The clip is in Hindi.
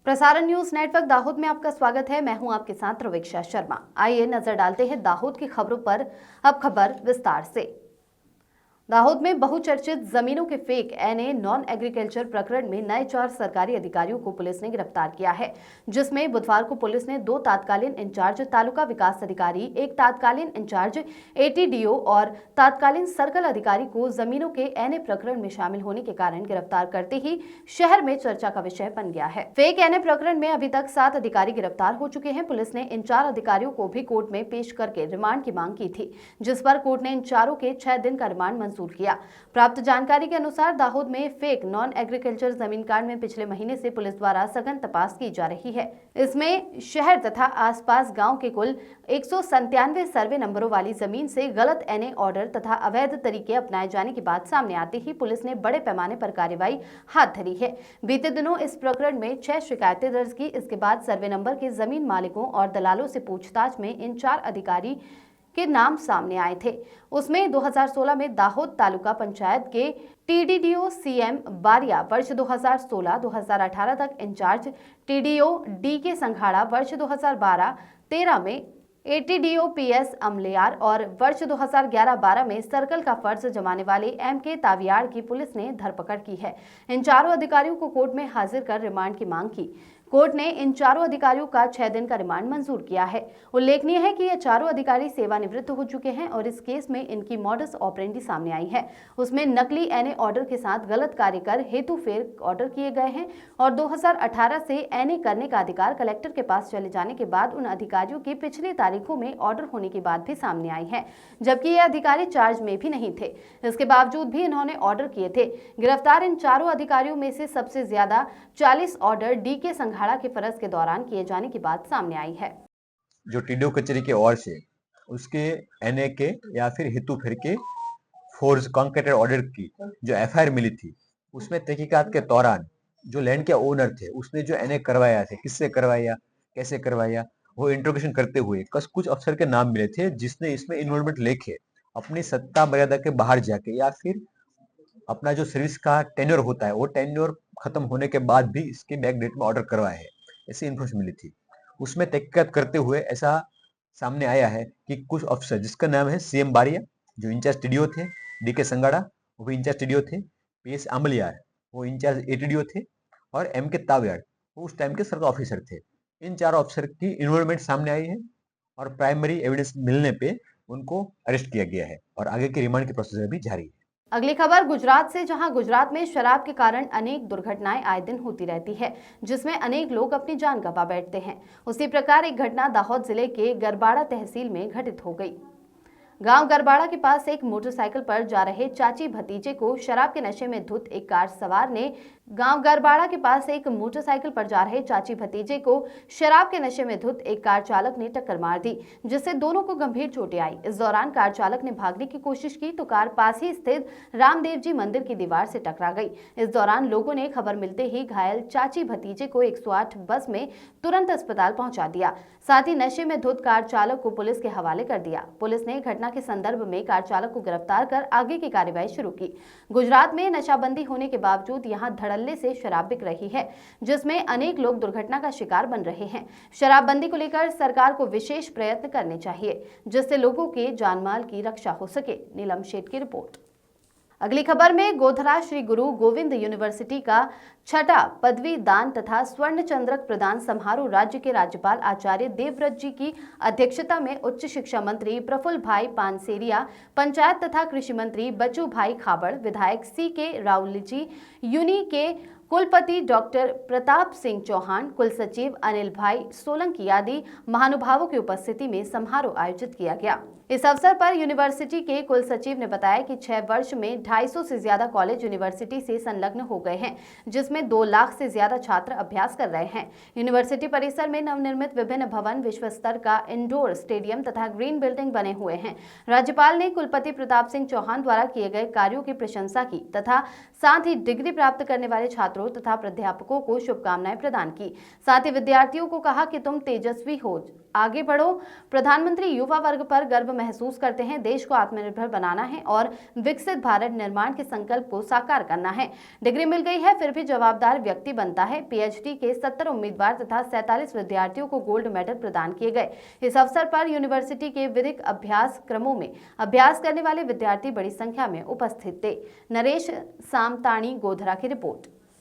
प्रसारण न्यूज नेटवर्क दाहोद में आपका स्वागत है। मैं हूं आपके साथ रवीक्षा शर्मा। आइए नजर डालते हैं दाहोद की खबरों पर। अब खबर विस्तार से। दाहोद में बहुचर्चित जमीनों के फेक एनए नॉन एग्रीकल्चर प्रकरण में नए 4 सरकारी अधिकारियों को पुलिस ने गिरफ्तार किया है, जिसमें बुधवार को पुलिस ने 2 तात्कालीन इंचार्ज तालुका विकास अधिकारी, 1 तात्कालीन इंचार्ज एटीडीओ और तात्कालीन सर्कल अधिकारी को जमीनों के एनए प्रकरण में शामिल होने के कारण गिरफ्तार करते ही शहर में चर्चा का विषय बन गया है। फेक एनए प्रकरण में अभी तक 7 अधिकारी गिरफ्तार हो चुके हैं। पुलिस ने इन 4 अधिकारियों को भी कोर्ट में पेश करके रिमांड की मांग की थी, जिस पर कोर्ट ने इन चारों के 6 दिन का रिमांड मंजूर किया। प्राप्त जानकारी के अनुसार दाहोद में फेक नॉन एग्रीकल्चर जमीन कांड में पिछले महीने से पुलिस द्वारा सघन तपास की जा रही है। इसमें शहर तथा आसपास गांव के कुल 197 सर्वे नंबरों वाली जमीन से गलत एनए ऑर्डर तथा अवैध तरीके अपनाए जाने की बात सामने आते ही पुलिस ने बड़े पैमाने पर कार्रवाई हाथ धरी है। बीते दिनों इस प्रकरण में 6 शिकायतें दर्ज की। इसके बाद सर्वे नंबर के जमीन मालिकों और दलालों से पूछताछ में इन 4 अधिकारी के नाम सामने आए थे। उसमें 2016 में दाहोद तालुका पंचायत के टीडीडीओ सीएम बारिया वर्ष 2016-2018 तक इंचार्ज, टीडीओ डी के संघाड़ा वर्ष 2012-13 में एटीडीओ पीएस अमलियार और वर्ष 2011-12 में सर्कल का फर्ज जमाने वाले एम के तावियाड़ की पुलिस ने धरपकड़ की है। इन चारों अधिकारियों को कोर्ट में हाजिर कर रिमांड की मांग की। कोर्ट ने इन चारों अधिकारियों का 6 दिन का रिमांड मंजूर किया है। उल्लेखनीय है कि ये चारों अधिकारी सेवानिवृत्त हो चुके हैं और इस केस में इनकी मॉडस ऑपरेंडी सामने आई है। उसमें नकली एनए ऑर्डर के साथ गलत कार्य कर हेतु फेक ऑर्डर किए गए हैं और 2018 से एनए करने का अधिकार कलेक्टर के पास चले जाने के बाद उन अधिकारियों की पिछली तारीखों में ऑर्डर होने की बात भी सामने आई है, जबकि ये अधिकारी चार्ज में भी नहीं थे। इसके बावजूद भी इन्होंने ऑर्डर किए थे। गिरफ्तार इन चारों अधिकारियों में से सबसे ज्यादा 40 ऑर्डर डी के संघाड़ा के फरज के दौरान किए जाने की बात सामने आई है। जो टीडीओ कचेरी के ओर से उसके एनए के या फिर हेतु फेर के फोर्स कॉन्क्रीटेड ऑर्डर की जो एफआईआर मिली थी, उसमें तहकीकात के दौरान जो लैंड के ओनर थे उसने जो एनए करवाया थे, किससे करवाया, कैसे करवाया, वो इंट्रोगेशन करते हुए कुछ अफसर के नाम मिले थे जिसने इसमें इन्वॉल्वमेंट लेके अपनी सत्ता मर्यादा के बाहर जाके या फिर अपना जो सर्विस का टेन्योर होता है वो टेन्योर खत्म होने के बाद भी इसके बैक डेट में ऑर्डर करवाए है, ऐसी इन्फॉर्मेशन मिली थी। उसमें तहकीकात करते हुए ऐसा सामने आया है कि कुछ अफसर जिसका नाम है सीएम बारिया जो इंचार्ज टीडीओ थे, डी के संगाड़ा वो भी इंचार्ज टीडीओ थे, पीएस अमलियार वो इंचार्ज एटीडीओ थे और एम के तावियाड़ वो उस टाइम के सर्कल ऑफिसर थे। इन चारों अफसर की इन्वॉल्वमेंट सामने आई है और प्राइमरी एविडेंस मिलने पे उनको अरेस्ट किया गया है और आगे की रिमांड की प्रोसीजर भी जारी है। अगली खबर गुजरात से, जहां गुजरात में शराब के कारण अनेक दुर्घटनाएं आए दिन होती रहती है, जिसमें अनेक लोग अपनी जान गंवा बैठते हैं। उसी प्रकार एक घटना दाहोद जिले के गरबाड़ा तहसील में घटित हो गई। गांव गरबाड़ा के पास एक मोटरसाइकिल पर जा रहे चाची भतीजे को शराब के नशे में धुत एक कार सवार ने गांव गरबाड़ा के पास एक मोटरसाइकिल पर जा रहे चाची भतीजे को शराब के नशे में धुत एक कार चालक ने टक्कर मार दी, जिससे दोनों को गंभीर चोटें आई। इस दौरान कार चालक ने भागने की कोशिश की तो कार पास ही स्थित रामदेव जी मंदिर की दीवार से टकरा गई। इस दौरान लोगों ने खबर मिलते ही घायल चाची भतीजे को 108 बस में तुरंत अस्पताल पहुंचा दिया। साथ ही नशे में धुत कार चालक को पुलिस के हवाले कर दिया। पुलिस ने घटना के संदर्भ में कार चालक को गिरफ्तार कर आगे की कार्रवाई शुरू की। गुजरात में नशाबंदी होने के बावजूद यहां धड़ल्ले से शराब बिक रही है, जिसमें अनेक लोग दुर्घटना का शिकार बन रहे हैं। शराबबंदी को लेकर सरकार को विशेष प्रयत्न करने चाहिए, जिससे लोगों के जानमाल की रक्षा हो सके। नीलम शेठ की रिपोर्ट। अगली खबर में गोधरा श्री गुरु गोविंद यूनिवर्सिटी का 6ठा पदवी दान तथा स्वर्ण चंद्रक प्रदान समारोह राज्य के राज्यपाल आचार्य देवव्रत जी की अध्यक्षता में उच्च शिक्षा मंत्री प्रफुल्ल भाई पानसेरिया, पंचायत तथा कृषि मंत्री बच्चू भाई खाबड़, विधायक सी के राउल जी, यूनि के कुलपति डॉक्टर प्रताप सिंह चौहान, कुल सचिव अनिल भाई सोलंकी आदि महानुभावों की उपस्थिति में समारोह आयोजित किया गया। इस अवसर पर यूनिवर्सिटी के कुल सचिव ने बताया कि 6 वर्ष में 250 से ज्यादा कॉलेज यूनिवर्सिटी से संलग्न हो गए हैं, जिसमें 2 लाख से ज्यादा छात्र अभ्यास कर रहे हैं। यूनिवर्सिटी परिसर में नवनिर्मित विभिन्न भवन, विश्व स्तर का इंडोर स्टेडियम तथा ग्रीन बिल्डिंग बने हुए हैं। राज्यपाल ने कुलपति प्रताप सिंह चौहान द्वारा किए गए कार्यों की प्रशंसा की तथा साथ ही डिग्री प्राप्त करने वाले छात्रों तथा प्राध्यापकों को शुभकामनाएं प्रदान की। साथ ही विद्यार्थियों को कहा कि तुम तेजस्वी हो, आगे बढ़ो। प्रधानमंत्री युवा वर्ग पर गर्व महसूस करते हैं। देश को आत्मनिर्भर बनाना है और विकसित भारत निर्माण के संकल्प को साकार करना है। डिग्री मिल गई है फिर भी जवाबदार व्यक्ति बनता है। पीएचडी के 70 उम्मीदवार तथा 47 विद्यार्थियों को गोल्ड मेडल प्रदान किए गए। इस अवसर पर यूनिवर्सिटी के विधिक अभ्यास क्रमों में अभ्यास करने वाले विद्यार्थी बड़ी संख्या में उपस्थित थे। नरेश सामताणी गोधरा की रिपोर्ट।